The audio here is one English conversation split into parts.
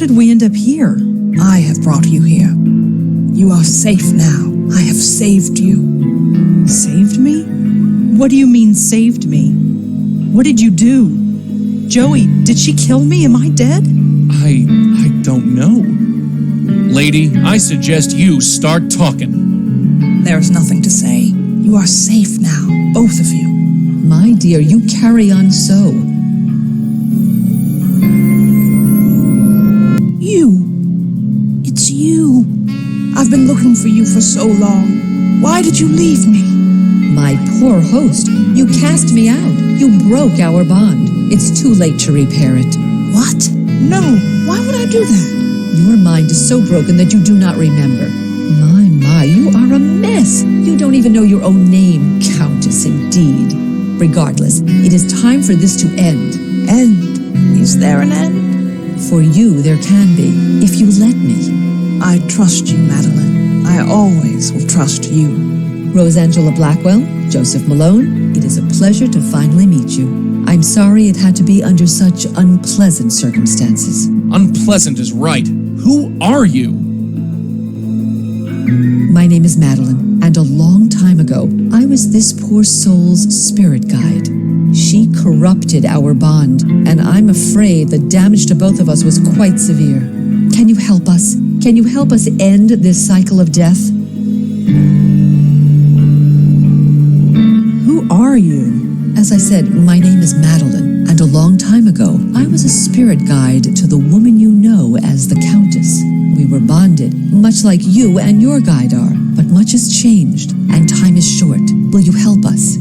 did we end up here? I have brought you here. You are safe now. I have saved you. Saved me? What do you mean, saved me? What did you do? Joey, did she kill me? Am I dead? I don't know. Lady, I suggest you start talking. There is nothing to say. You are safe now, both of you. My dear, you carry on so. You. It's you. I've been looking for you for so long. Why did you leave me? My poor host, you cast me out. You broke our bond. It's too late to repair it. What? No, why would I do that? Your mind is so broken that you do not remember. My, you are a mess. You don't even know your own name, Countess, indeed. Regardless, it is time for this to end. End? Is there an end? For you, there can be, if you let me. I trust you, Madeline. I always will trust you. Rosangela Blackwell, Joseph Malone, it is a pleasure to finally meet you. I'm sorry it had to be under such unpleasant circumstances. Unpleasant is right. Who are you? My name is Madeline, and a long time ago, I was this poor soul's spirit guide. She corrupted our bond, and I'm afraid the damage to both of us was quite severe. Can you help us? Can you help us end this cycle of death? Who are you? As I said, my name is Madeline, and a long time ago, I was a spirit guide to the woman you know as the Countess. We were bonded, much like you and your guide are, but much has changed, and time is short. Will you help us?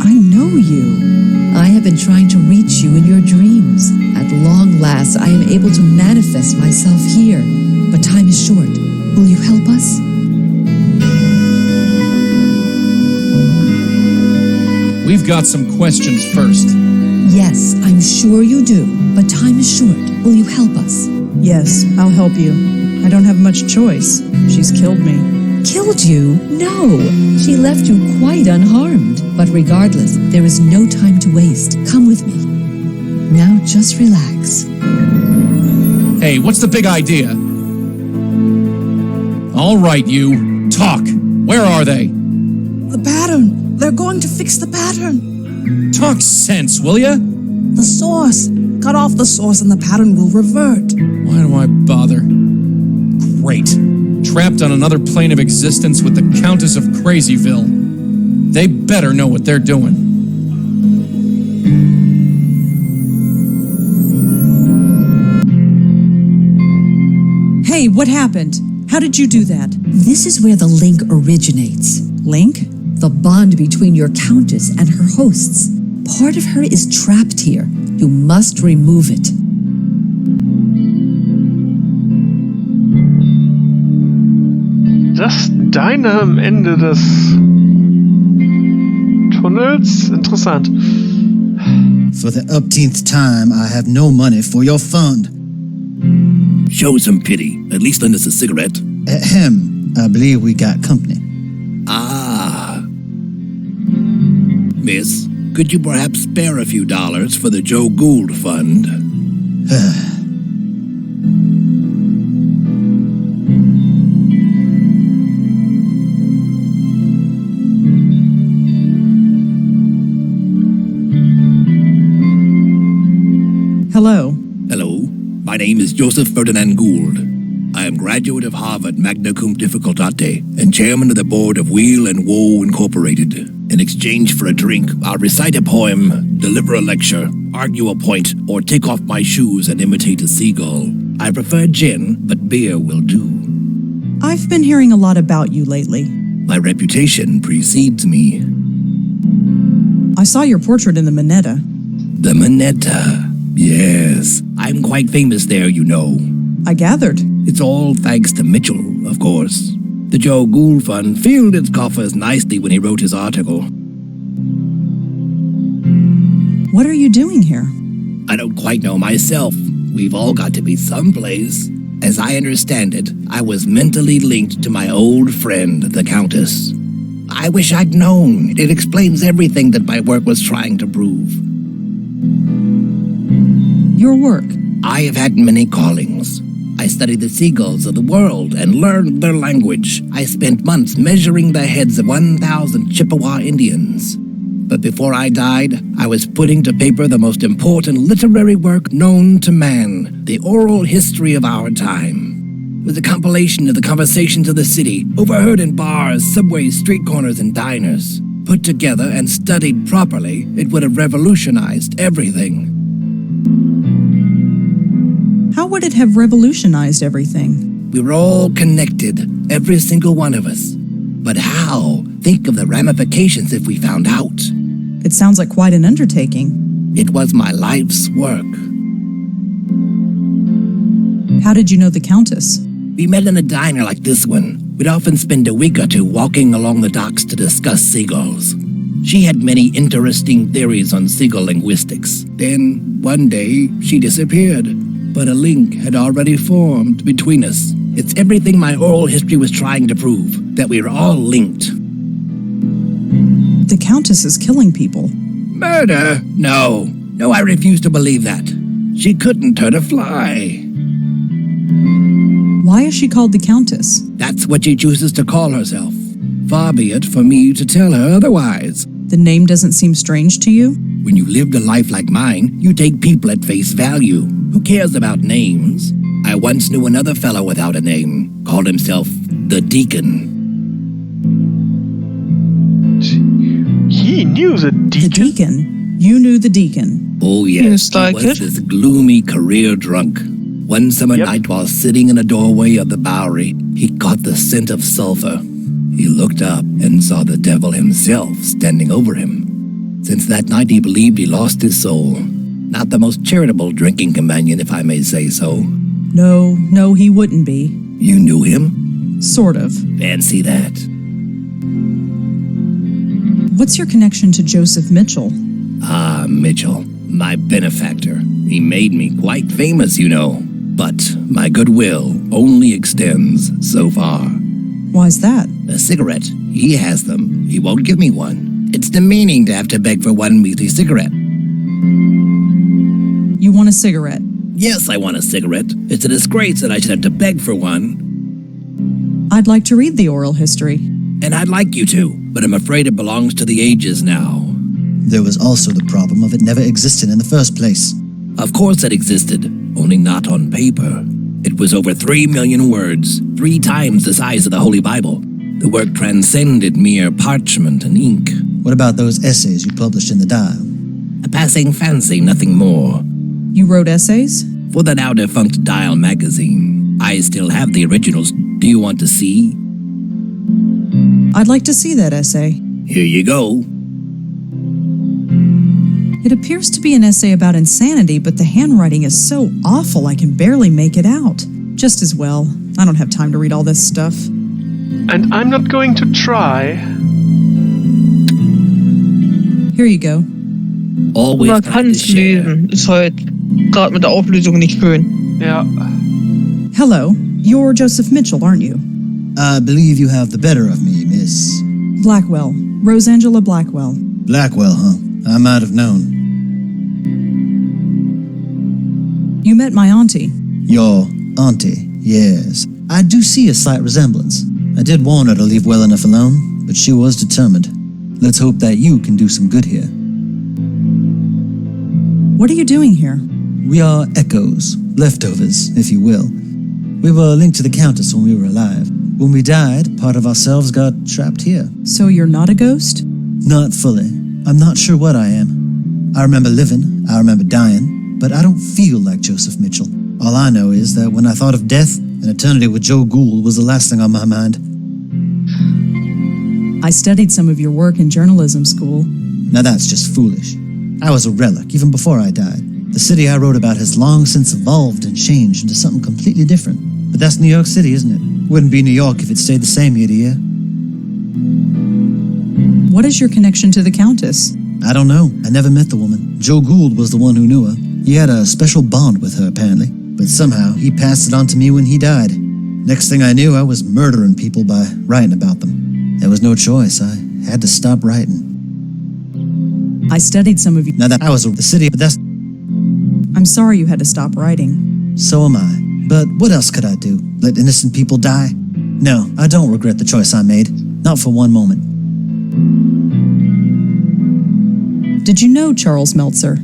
I know you. I have been trying to reach you in your dreams. At long last, I am able to manifest myself here, but time is short. Will you help us? We've got some questions first. Yes, I'm sure you do, but time is short. Will you help us? Yes, I'll help you. I don't have much choice. She's killed me. Killed you? No, she left you quite unharmed. But regardless, there is no time to waste. Come with me. Now just relax. Hey, what's the big idea? All right, you. Talk. Where are they? The pattern. They're going to fix the pattern. Talk sense, will ya? The source. Cut off the source and the pattern will revert. Why do I bother? Great. Trapped on another plane of existence with the Countess of Crazyville. They better know what they're doing. Hey, what happened? How did you do that? This is where the link originates. Link? The bond between your Countess and her hosts. Part of her is trapped here. You must remove it. Das Deine am Ende des Tunnels? Interessant. For the upteenth time, I have no money for your fund. Show some pity. At least lend us a cigarette. Ahem. I believe we got company. Ah. Miss, could you perhaps spare a few dollars for the Joe Gould Fund? Hello. Hello. My name is Joseph Ferdinand Gould. I am graduate of Harvard Magna Cum Difficultate and chairman of the board of Wheel and Woe Incorporated. In exchange for a drink, I'll recite a poem, deliver a lecture, argue a point, or take off my shoes and imitate a seagull. I prefer gin, but beer will do. I've been hearing a lot about you lately. My reputation precedes me. I saw your portrait in the Mittschnitte. The Mittschnitte. Yes, I'm quite famous there, you know. I gathered. It's all thanks to Mitchell, of course. The Joe Gould Fund filled its coffers nicely when he wrote his article. What are you doing here? I don't quite know myself. We've all got to be someplace. As I understand it, I was mentally linked to my old friend, the Countess. I wish I'd known. It explains everything that my work was trying to prove. your work. I have had many callings. I studied the seagulls of the world and learned their language. I spent months measuring the heads of 1,000 Chippewa Indians. But before I died, I was putting to paper the most important literary work known to man, the oral history of our time. It was a compilation of the conversations of the city, overheard in bars, subways, street corners, and diners. Put together and studied properly, it would have revolutionized everything. How would it have revolutionized everything? We were all connected, every single one of us. But how? Think of the ramifications if we found out. It sounds like quite an undertaking. It was my life's work. How did you know the Countess? We met in a diner like this one. We'd often spend a week or two walking along the docks to discuss seagulls. She had many interesting theories on seagull linguistics. Then, one day, she disappeared. But a link had already formed between us. It's everything my oral history was trying to prove, that we are all linked. The Countess is killing people. Murder? No, I refuse to believe that. She couldn't hurt a fly. Why is she called the Countess? That's what she chooses to call herself. Far be it for me to tell her otherwise. The name doesn't seem strange to you? When you lived a life like mine, you take people at face value. Who cares about names? I once knew another fellow without a name, called himself the Deacon. He knew the The deacon. Deacon? You knew the Deacon. Oh yes, Yes, he like was it. this gloomy career drunk. One summer Yep. night while sitting in a doorway of the Bowery, he caught the scent of sulfur. He looked up and saw the devil himself standing over him. Since that night he believed he lost his soul. Not the most charitable drinking companion, if I may say so. No, he wouldn't be. You knew him? Sort of. Fancy that. What's your connection to Joseph Mitchell? Ah, Mitchell, my benefactor. He made me quite famous, you know. But my goodwill only extends so far. Why's that? A cigarette. He has them. He won't give me one. It's demeaning to have to beg for one measly cigarette. You want a cigarette? Yes, I want a cigarette. It's a disgrace that I should have to beg for one. I'd like to read the oral history. And I'd like you to, but I'm afraid it belongs to the ages now. There was also the problem of it never existing in the first place. Of course it existed, only not on paper. It was over 3 million words, 3 times the size of the Holy Bible. The work transcended mere parchment and ink. What about those essays you published in the Dial? A passing fancy, nothing more. You wrote essays? For the now defunct Dial magazine. I still have the originals. Do you want to see? I'd like to see that essay. Here you go. It appears to be an essay about insanity, but the handwriting is so awful I can barely make it out. Just as well. I don't have time to read all this stuff. And I'm not going to try. Here you go. Always Man have to kann's share. lesen. Ist halt gerade mit der Auflösung nicht schön. Ja. Hello. You're Joseph Mitchell, aren't you? I believe you have the better of me, Miss Blackwell. Rosangela Blackwell. Blackwell, huh? I might have known. You met my auntie. Your auntie, yes. I do see a slight resemblance. I did warn her to leave well enough alone, but she was determined. Let's hope that you can do some good here. What are you doing here? We are echoes, leftovers, if you will. We were linked to the Countess when we were alive. When we died, part of ourselves got trapped here. So you're not a ghost? Not fully. I'm not sure what I am. I remember living, I remember dying, but I don't feel like Joseph Mitchell. All I know is that when I thought of death, an eternity with Joe Gould was the last thing on my mind. I studied some of your work in journalism school. Now that's just foolish. I was a relic, even before I died. The city I wrote about has long since evolved and changed into something completely different. But that's New York City, isn't it? Wouldn't be New York if it stayed the same year to year. What is your connection to the Countess? I don't know. I never met the woman. Joe Gould was the one who knew her. He had a special bond with her, apparently. But somehow, he passed it on to me when he died. Next thing I knew, I was murdering people by writing about them. There was no choice. I had to stop writing. I studied some of you. Now that I was the city, but that's... I'm sorry you had to stop writing. So am I. But what else could I do? Let innocent people die? No, I don't regret the choice I made. Not for one moment. Did you know Charles Meltzer?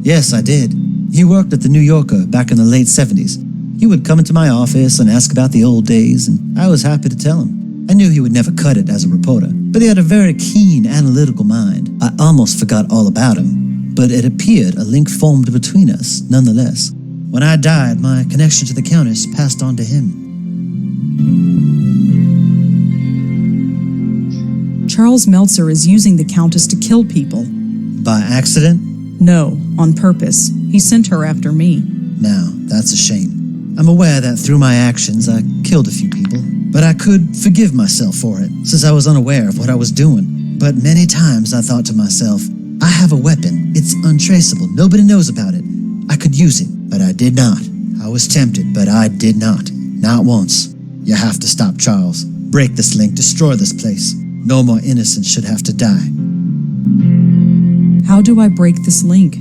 Yes, I did. He worked at the New Yorker back in the late 70s. He would come into my office and ask about the old days, and I was happy to tell him. I knew he would never cut it as a reporter, but he had a very keen, analytical mind. I almost forgot all about him, but it appeared a link formed between us, nonetheless. When I died, my connection to the Countess passed on to him. Charles Meltzer is using the Countess to kill people. By accident? No, on purpose. He sent her after me. Now, that's a shame. I'm aware that through my actions I killed a few people, but I could forgive myself for it, since I was unaware of what I was doing. But many times I thought to myself, I have a weapon. It's untraceable. Nobody knows about it. I could use it, but I did not. I was tempted, but I did not. Not once. You have to stop, Charles. Break this link, destroy this place. No more innocents should have to die. How do I break this link?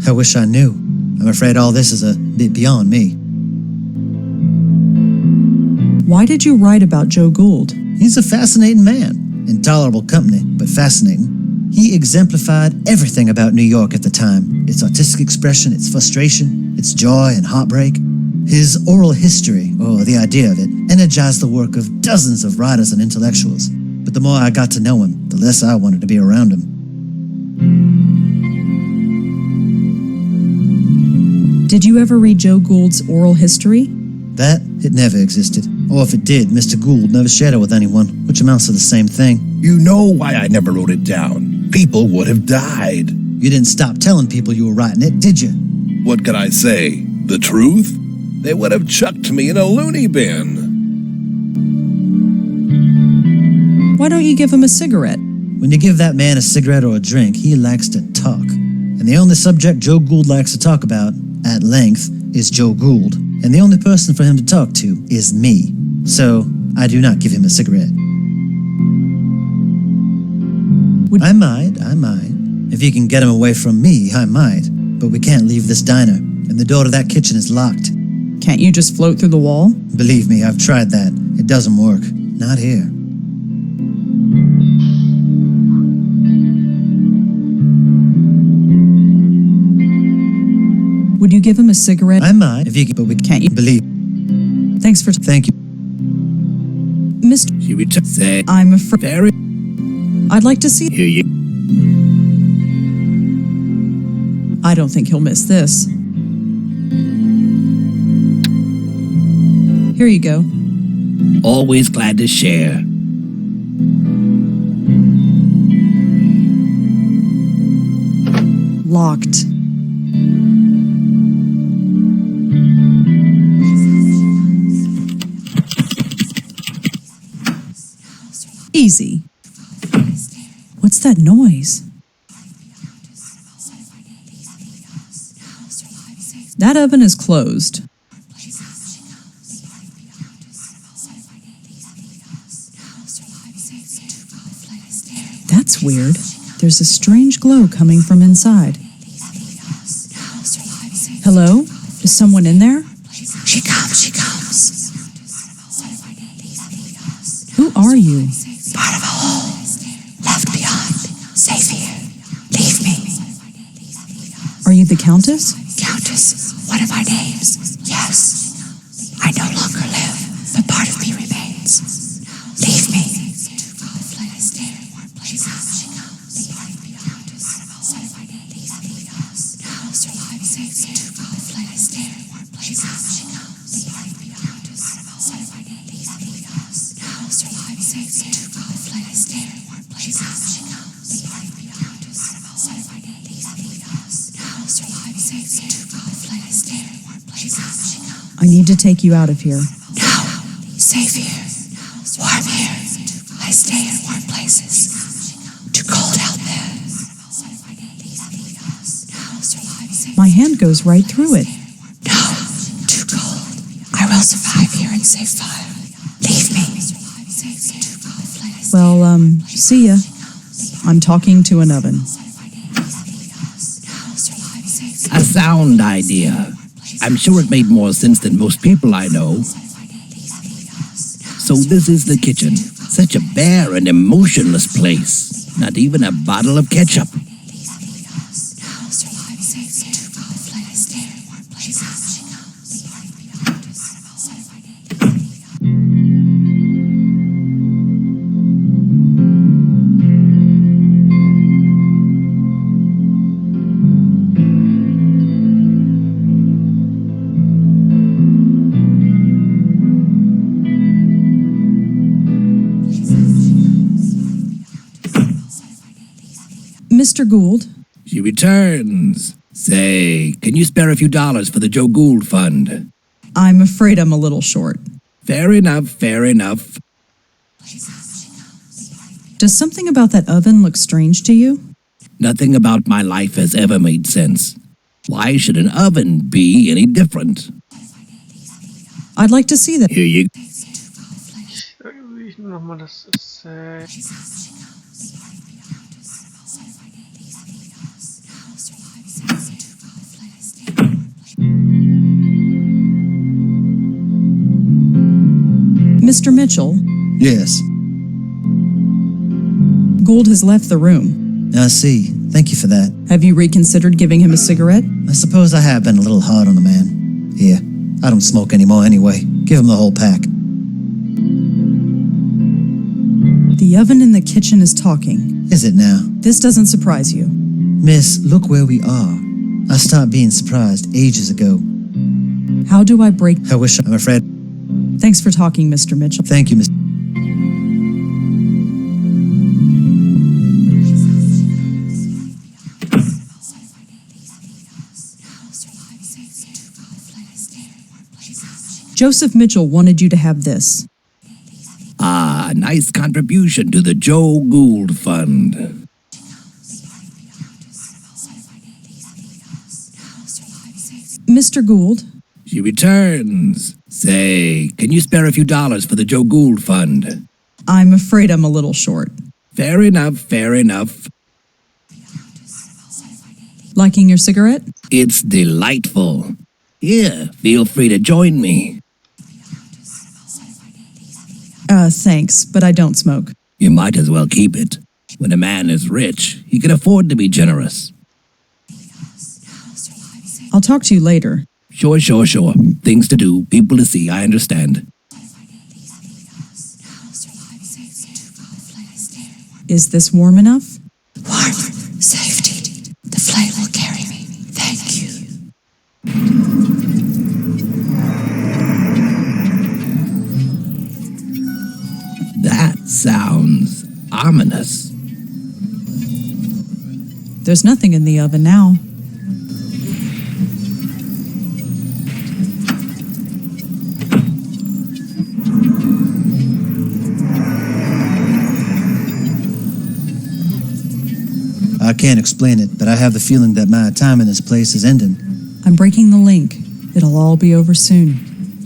I wish I knew. I'm afraid all this is a bit beyond me. Why did you write about Joe Gould? He's a fascinating man. Intolerable company, but fascinating. He exemplified everything about New York at the time. Its artistic expression, its frustration, its joy and heartbreak. His oral history, or the idea of it, energized the work of dozens of writers and intellectuals. But the more I got to know him, the less I wanted to be around him. Did you ever read Joe Gould's oral history? That, it never existed. Or if it did, Mr. Gould never shared it with anyone, which amounts to the same thing. You know why I never wrote it down. People would have died. You didn't stop telling people you were writing it, did you? What could I say? The truth? They would have chucked me in a loony bin. Why don't you give him a cigarette? When you give that man a cigarette or a drink, he likes to talk. And the only subject Joe Gould likes to talk about, at length, is Joe Gould. And the only person for him to talk to is me. So, I do not give him a cigarette. I might. If you can get him away from me, I might. But we can't leave this diner, and the door to that kitchen is locked. Can't you just float through the wall? Believe me, I've tried that. It doesn't work. Not here. Would you give him a cigarette? I might, if you can, but we Can't you? believe. Thanks for... Thank you. Mr. She would just say, I'm afraid... very I'd like to see... hear you. I don't think he'll miss this. Here you go. Always glad to share. Locked. Easy. What's that noise? That oven is closed. That's weird. There's a strange glow coming from inside. Hello? Is someone in there? She comes. Who are you? Part of a whole. Left beyond. Safe here. Leave me. Are you the Countess? Countess, one of our names. Yes. I no longer live, but part of me remains. Leave me. I need to take you out of here. No. Safe here. Warm here. I stay in warm places. Too cold out there. My hand goes right through it. No. Too cold. I will survive here and save fire. Leave me. Well, see ya. I'm talking to an oven. As sound idea. I'm sure it made more sense than most people I know. So this is the kitchen. Such a bare and emotionless place. Not even a bottle of ketchup. Mr. Gould, She returns. Say, can you spare a few dollars for the Joe Gould Fund? I'm afraid I'm a little short. Fair enough, fair enough. Does something about that oven look strange to you? Nothing about my life has ever made sense. Why should an oven be any different? I'd like to see that. Here you Wie ich nochmal das Mr. Mitchell, Yes, Gould has left the room. I see. Thank you for that. Have you reconsidered giving him a cigarette? I suppose I have been a little hard on the man. Here, I don't smoke anymore anyway. Give him the whole pack. The oven in the kitchen is talking. Is it now? This doesn't surprise you. Miss, look where we are. I stopped being surprised ages ago. How do I break... I'm afraid. Thanks for talking, Mr. Mitchell. Thank you, Miss. Joseph Mitchell wanted you to have this. Ah, nice contribution to the Joe Gould Fund. Mr. Gould, She returns. Say, can you spare a few dollars for the Joe Gould Fund? I'm afraid I'm a little short. Fair enough, fair enough. Liking your cigarette? It's delightful. Here, feel free to join me. Thanks, but I don't smoke. You might as well keep it. When a man is rich, he can afford to be generous. I'll talk to you later. Sure. Things to do, people to see, I understand. Is this warm enough? Warm. Safety. The flame will carry me. Thank you. That sounds ominous. There's nothing in the oven now. I can't explain it, but I have the feeling that my time in this place is ending. I'm breaking the link. It'll all be over soon.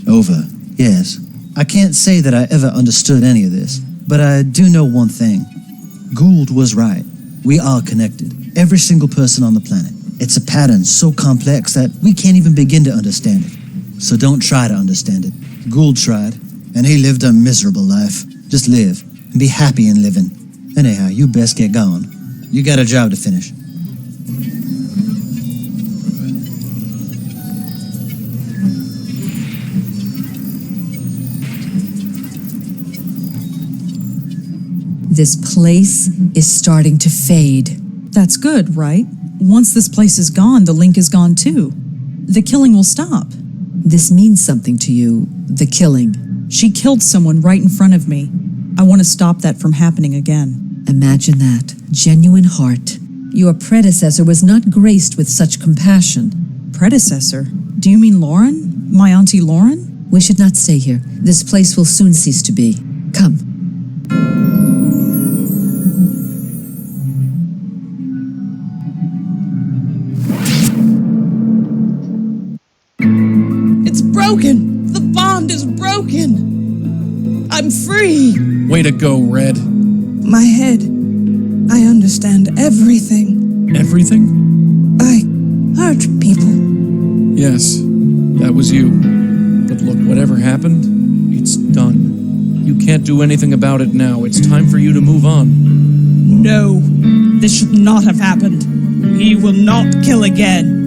Over, yes. I can't say that I ever understood any of this, but I do know one thing. Gould was right. We are connected. Every single person on the planet. It's a pattern so complex that we can't even begin to understand it. So don't try to understand it. Gould tried, and he lived a miserable life. Just live, and be happy in living. Anyhow, you best get going. You got a job to finish. This place is starting to fade. That's good, right? Once this place is gone, the link is gone too. The killing will stop. This means something to you, the killing. She killed someone right in front of me. I want to stop that from happening again. Imagine that. Genuine heart. Your predecessor was not graced with such compassion. Predecessor? Do you mean Lauren? My Auntie Lauren? We should not stay here. This place will soon cease to be. Come. It's broken! The bond is broken! I'm free! Way to go, Red. My head. I understand everything. Everything? I hurt people. Yes, that was you. But look, whatever happened, it's done. You can't do anything about it now. It's time for you to move on. No, this should not have happened. He will not kill again.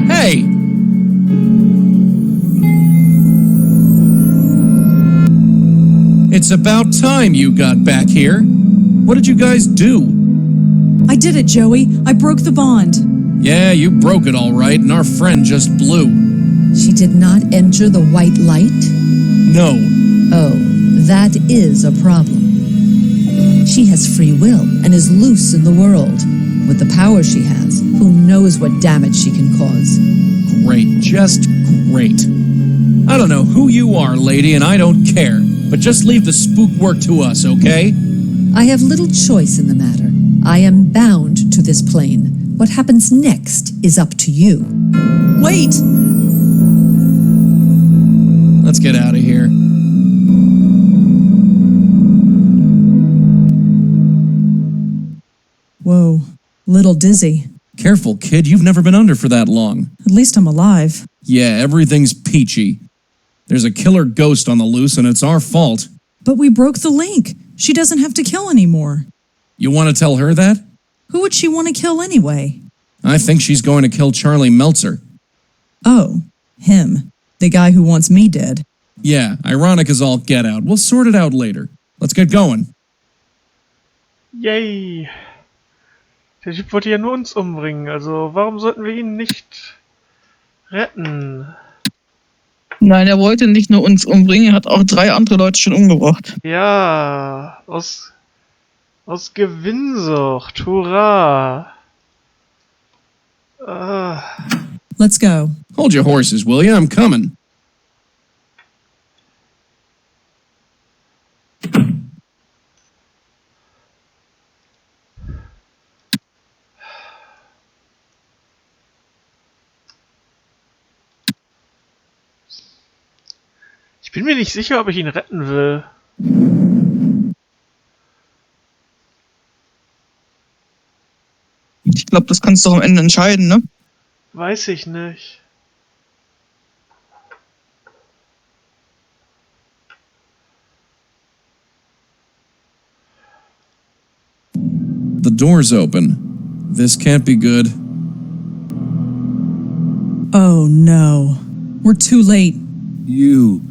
Hey! It's about time you got back here. What did you guys do? I did it, Joey. I broke the bond. Yeah, you broke it all right, and our friend just blew. She did not enter the white light? No. Oh, that is a problem. She has free will and is loose in the world. With the power she has, who knows what damage she can cause. Great, just great. I don't know who you are, lady, and I don't care. But just leave the spook work to us, okay? I have little choice in the matter. I am bound to this plane. What happens next is up to you. Wait! Let's get out of here. Whoa, little dizzy. Careful, kid, you've never been under for that long. At least I'm alive. Yeah, everything's peachy. There's a killer ghost on the loose, and it's our fault. But we broke the link. She doesn't have to kill anymore. You want to tell her that? Who would she want to kill anyway? I think she's going to kill Charlie Meltzer. Oh, him. The guy who wants me dead. Yeah, ironic as all get out. We'll sort it out later. Let's get going. Yay! Der Typ wollte ja nur uns umbringen, also warum sollten wir ihn nicht retten? Nein, er wollte nicht nur uns umbringen, er hat auch 3 andere Leute schon umgebracht. Ja, aus Gewinnsucht, hurra! Let's go. Hold your horses, will you? I'm coming. Ich bin mir nicht sicher, ob ich ihn retten will. Ich glaube, das kannst du doch am Ende entscheiden, ne? Weiß ich nicht. The door's open. This can't be good. Oh no. We're too late. You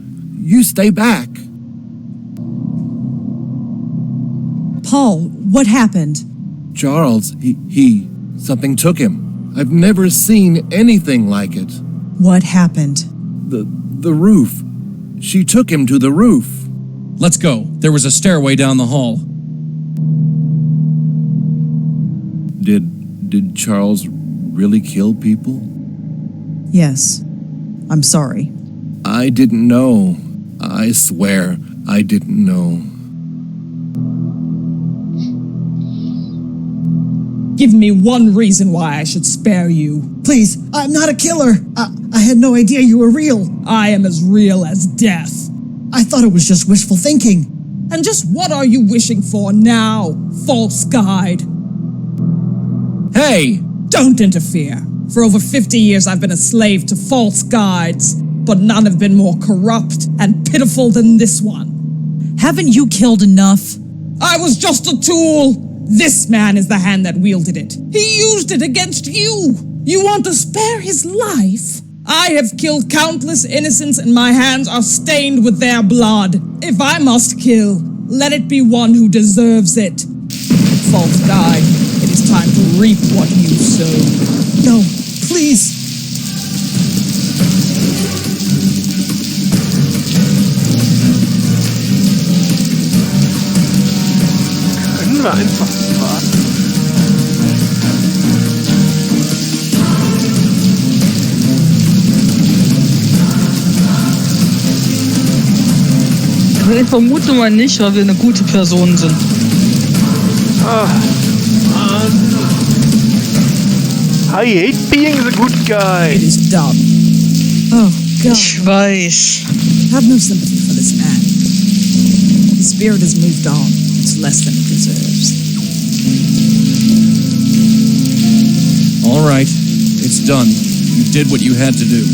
stay back. Paul, what happened? Charles, something took him. I've never seen anything like it. What happened? The roof. She took him to the roof. Let's go. There was a stairway down the hall. Did Charles really kill people? Yes. I'm sorry. I didn't know. I swear, I didn't know. Give me one reason why I should spare you. Please, I'm not a killer. I had no idea you were real. I am as real as death. I thought it was just wishful thinking. And just what are you wishing for now, false guide? Hey! Don't interfere. For over 50 years I've been a slave to false guides, but none have been more corrupt and pitiful than this one. Haven't you killed enough? I was just a tool. This man is the hand that wielded it. He used it against you. You want to spare his life? I have killed countless innocents and my hands are stained with their blood. If I must kill, let it be one who deserves it. False guide, it is time to reap what you sow. No, please. Können wir einfach warten? Ich vermute mal nicht, weil wir eine gute Person sind. Ah, Mann. I hate being the good guy. It is done. Oh, God. Ich weiß. Have no sympathy for this man. His spirit has moved on. It's less than it deserves. All right, it's done. You did what you had to do.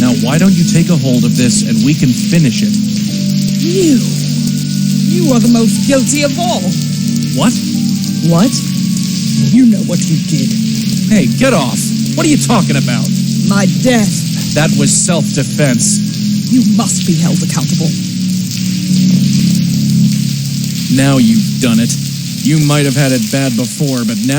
Now, why don't you take a hold of this and we can finish it? You are the most guilty of all. What? What? You know what you did. Hey, get off. What are you talking about? My death. That was self-defense. You must be held accountable. Now you've done it. You might have had it bad before, but now